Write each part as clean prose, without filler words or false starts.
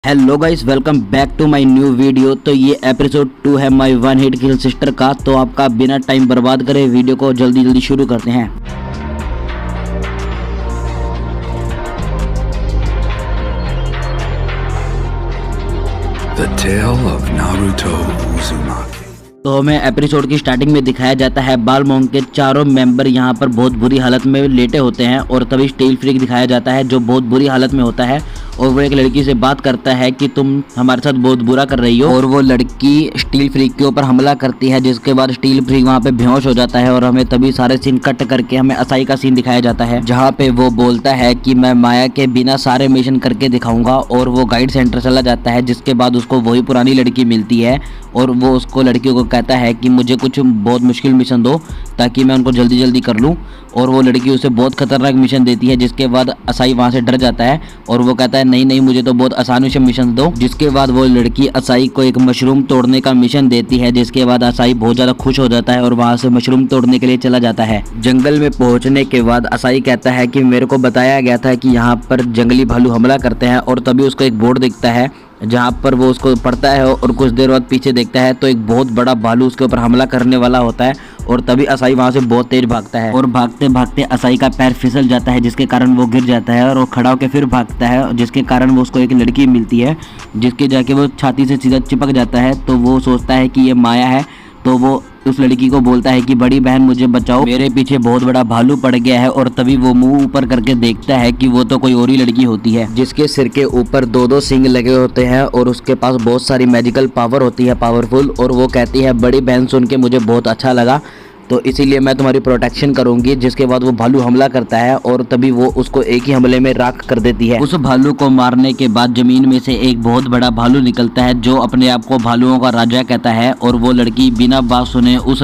Hello guys, welcome back to my new video. तो ये episode 2 है my one hit kill sister का। तो आपका बिना टाइम बर्बाद करे वीडियो को जल्दी शुरू करते हैं। The Tale of Naruto Uzumaki। तो हमें एपिसोड की स्टार्टिंग में दिखाया जाता है बालमोंग के चारों मेंबर यहाँ पर बहुत बुरी हालत में लेटे होते हैं और तभी स्टील फ्रीक दिखाया जाता है जो बहुत बुरी हालत में होता है और वो एक लड़की से बात करता है कि तुम हमारे साथ बहुत बुरा कर रही हो। और वो लड़की स्टील फ्रीक के ऊपर हमला करती है, जिसके बाद स्टील फ्रीक वहाँ पे बेहोश हो जाता है और हमें तभी सारे सीन कट करके हमें असाई का सीन दिखाया जाता है जहाँ पे वो बोलता है कि मैं माया के बिना सारे मिशन करके दिखाऊंगा। और वो गाइड सेंटर चला जाता है, जिसके बाद उसको वही पुरानी लड़की मिलती है और वो उसको लड़की को कहता है कि मुझे कुछ बहुत मुश्किल मिशन दो ताकि मैं उनको जल्दी कर लूँ। और वो लड़की उसे बहुत खतरनाक मिशन देती है, जिसके बाद असाई वहाँ से डर जाता है और वो कहता है नहीं मुझे तो बहुत आसान मिशन दो। जिसके बाद वो लड़की असाई को एक मशरूम तोड़ने का मिशन देती है, जिसके बाद असाई बहुत ज़्यादा खुश हो जाता है और वहाँ से मशरूम तोड़ने के लिए चला जाता है। जंगल में पहुँचने के बाद असाई कहता है कि मेरे को बताया गया था कि यहाँ पर जंगली भालू हमला करते हैं। और तभी उसको एक बोर्ड दिखता है जहाँ पर वो उसको पढ़ता है और कुछ देर बाद पीछे देखता है तो एक बहुत बड़ा भालू उसके ऊपर हमला करने वाला होता है। और तभी असाई वहाँ से बहुत तेज भागता है और भागते भागते असाई का पैर फिसल जाता है, जिसके कारण वो गिर जाता है और वो खड़ा होकर फिर भागता है, जिसके कारण वो उसको एक लड़की मिलती है जिसके जाके वो छाती से सीधा चिपक जाता है। तो वो सोचता है कि ये माया है, तो वो उस लड़की को बोलता है कि बड़ी बहन मुझे बचाओ, मेरे पीछे बहुत बड़ा भालू पड़ गया है। और तभी वो मुंह ऊपर करके देखता है कि वो तो कोई और ही लड़की होती है जिसके सिर के ऊपर दो सींग लगे होते हैं और उसके पास बहुत सारी मैजिकल पावर होती है, पावरफुल। और वो कहती है बड़ी बहन सुन के मुझे बहुत अच्छा लगा, तो इसीलिए मैं तुम्हारी प्रोटेक्शन करूंगी। जिसके बाद वो भालू हमला करता है और तभी वो उसको एक ही हमले में राख कर देती है। उस भालू को मारने के बाद जमीन में से एक बहुत बड़ा भालू निकलता है जो अपने आप को भालुओं का राजा कहता है। और वो लड़की बिना बात सुने उस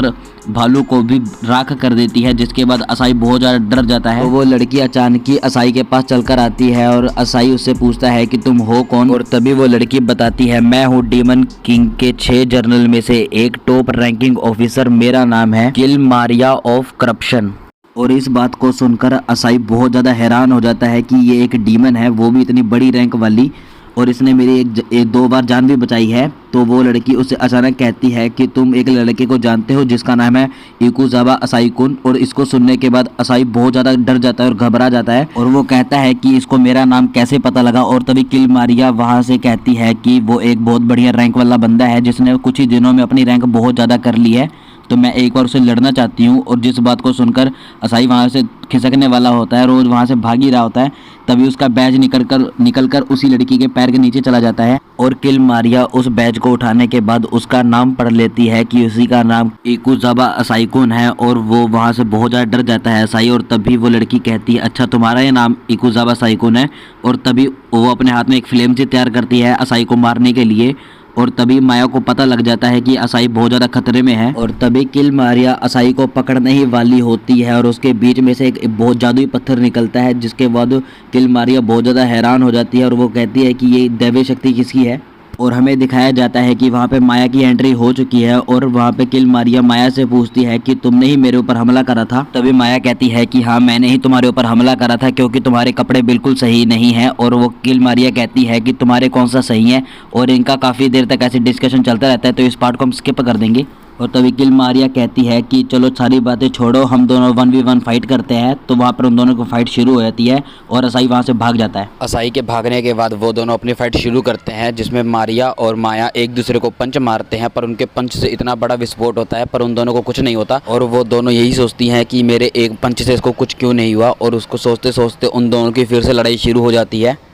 भालू को भी राख कर देती है, जिसके बाद असाई बहुत ज़्यादा डर जाता है। तो वो लड़की अचानक ही असाई के पास चलकर आती है और असाई उससे पूछता है कि तुम हो कौन। और तभी वो लड़की बताती है मैं हूँ डीमन किंग के 6 जनरल में से एक टॉप रैंकिंग ऑफिसर, मेरा नाम है किल मारिया ऑफ करप्शन। और इस बात को सुनकर असाई बहुत ज़्यादा हैरान हो जाता है कि ये एक डीमन है, वो भी इतनी बड़ी रैंक वाली, और इसने मेरी एक दो बार जान भी बचाई है। तो वो लड़की उससे अचानक कहती है कि तुम एक लड़के को जानते हो जिसका नाम है इकुजावा असाई कुन। और इसको सुनने के बाद असाई बहुत ज़्यादा डर जाता है और घबरा जाता है और वो कहता है कि इसको मेरा नाम कैसे पता लगा। और तभी किल मारिया वहाँ से कहती है कि वो एक बहुत बढ़िया रैंक वाला बंदा है जिसने कुछ ही दिनों में अपनी रैंक बहुत ज़्यादा कर ली है, तो मैं एक बार उससे लड़ना चाहती हूँ। और जिस बात को सुनकर असाई वहाँ से खिसकने वाला होता है, रोज वहाँ से भाग ही रहा होता है, तभी उसका बैज निकल कर उसी लड़की के पैर के नीचे चला जाता है। और किल मारिया उस बैज को उठाने के बाद उसका नाम पढ़ लेती है कि उसी का नाम इकुजावा असाई कुन है। और वो वहाँ से बहुत ज़्यादा डर जाता है असाई। और तभी वो लड़की कहती है अच्छा तुम्हारा ये नाम इकुजावा असाई कुन है। और तभी वो अपने हाथ में एक फ्लेम से तैयार करती है असाई को मारने के लिए। और तभी माया को पता लग जाता है कि असाई बहुत ज़्यादा खतरे में है। और तभी किल मारिया असाई को पकड़ने ही वाली होती है और उसके बीच में से एक बहुत जादुई पत्थर निकलता है, जिसके बाद किल मारिया बहुत ज़्यादा हैरान हो जाती है और वो कहती है कि ये दैवीय शक्ति किसकी है। और हमें दिखाया जाता है कि वहाँ पे माया की एंट्री हो चुकी है और वहाँ पे किल मारिया माया से पूछती है कि तुमने ही मेरे ऊपर हमला करा था। तभी माया कहती है कि हाँ मैंने ही तुम्हारे ऊपर हमला करा था क्योंकि तुम्हारे कपड़े बिल्कुल सही नहीं हैं। और वो किल मारिया कहती है कि तुम्हारे कौन सा सही है। और इनका काफ़ी देर तक ऐसे डिस्कशन चलता रहता है, तो इस पार्ट को हम स्किप कर देंगे। और तभी किल मारिया कहती है कि चलो सारी बातें छोड़ो, हम दोनों 1v1 फाइट करते हैं। तो वहाँ पर उन दोनों की फाइट शुरू हो जाती है और असाई वहाँ से भाग जाता है। असाई के भागने के बाद वो दोनों अपनी फाइट शुरू करते हैं, जिसमें मारिया और माया एक दूसरे को पंच मारते हैं, पर उनके पंच से इतना बड़ा विस्फोट होता है पर उन दोनों को कुछ नहीं होता। और वो दोनों यही सोचती हैं कि मेरे एक पंच से इसको कुछ क्यों नहीं हुआ। और उसको सोचते सोचते उन दोनों की फिर से लड़ाई शुरू हो जाती है।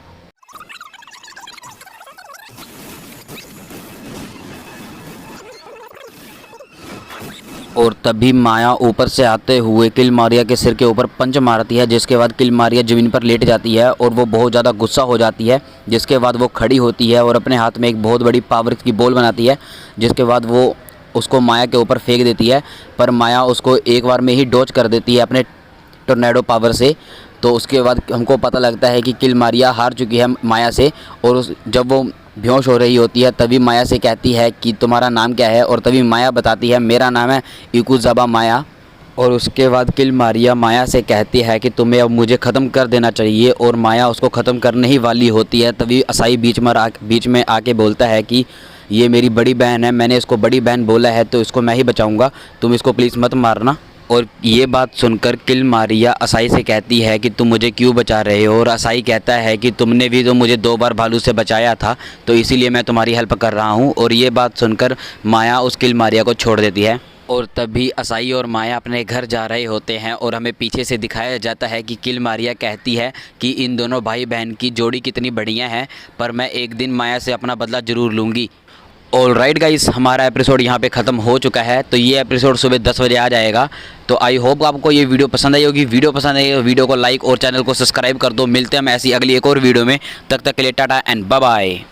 और तभी माया ऊपर से आते हुए किल मारिया के सिर के ऊपर पंच मारती है, जिसके बाद किल मारिया ज़मीन पर लेट जाती है और वो बहुत ज़्यादा गुस्सा हो जाती है। जिसके बाद वो खड़ी होती है और अपने हाथ में एक बहुत बड़ी पावर की बॉल बनाती है, जिसके बाद वो उसको माया के ऊपर फेंक देती है। पर माया उसको एक बार में ही डॉज कर देती है अपने टोर्नेडो पावर से। तो उसके बाद हमको पता लगता है कि किल मारिया हार चुकी है माया से। और जब वो बेहोश हो रही होती है तभी माया से कहती है कि तुम्हारा नाम क्या है। और तभी माया बताती है मेरा नाम है इकुजावा माया। और उसके बाद किल मारिया माया से कहती है कि तुम्हें अब मुझे ख़त्म कर देना चाहिए, और माया उसको ख़त्म करने ही वाली होती है। तभी असाई बीच में आके बोलता है कि ये मेरी बड़ी बहन है, मैंने इसको बड़ी बहन बोला है तो इसको मैं ही बचाऊंगा, तुम इसको प्लीज़ मत मारना। और ये बात सुनकर किल मारिया असाई से कहती है कि तुम मुझे क्यों बचा रहे हो, और असाई कहता है कि तुमने भी तो मुझे 2 बार भालू से बचाया था, तो इसीलिए मैं तुम्हारी हेल्प कर रहा हूँ। और ये बात सुनकर माया उस किल मारिया को छोड़ देती है। और तभी असाई और माया अपने घर जा रहे होते हैं, और हमें पीछे से दिखाया जाता है कि किल मारिया कहती है कि इन दोनों भाई बहन की जोड़ी कितनी बढ़िया है, पर मैं एक दिन माया से अपना बदला ज़रूर लूँगी। ऑल राइट गाइस, हमारा एपिसोड यहाँ पे ख़त्म हो चुका है। तो ये एपिसोड सुबह 10 बजे आ जाएगा। तो आई होप आपको ये वीडियो पसंद आई होगी। वीडियो पसंद आई तो वीडियो को लाइक और चैनल को सब्सक्राइब कर दो। मिलते हैं हम ऐसी अगली एक और वीडियो में, तब तक के लिए टाटा एंड बाय बाय।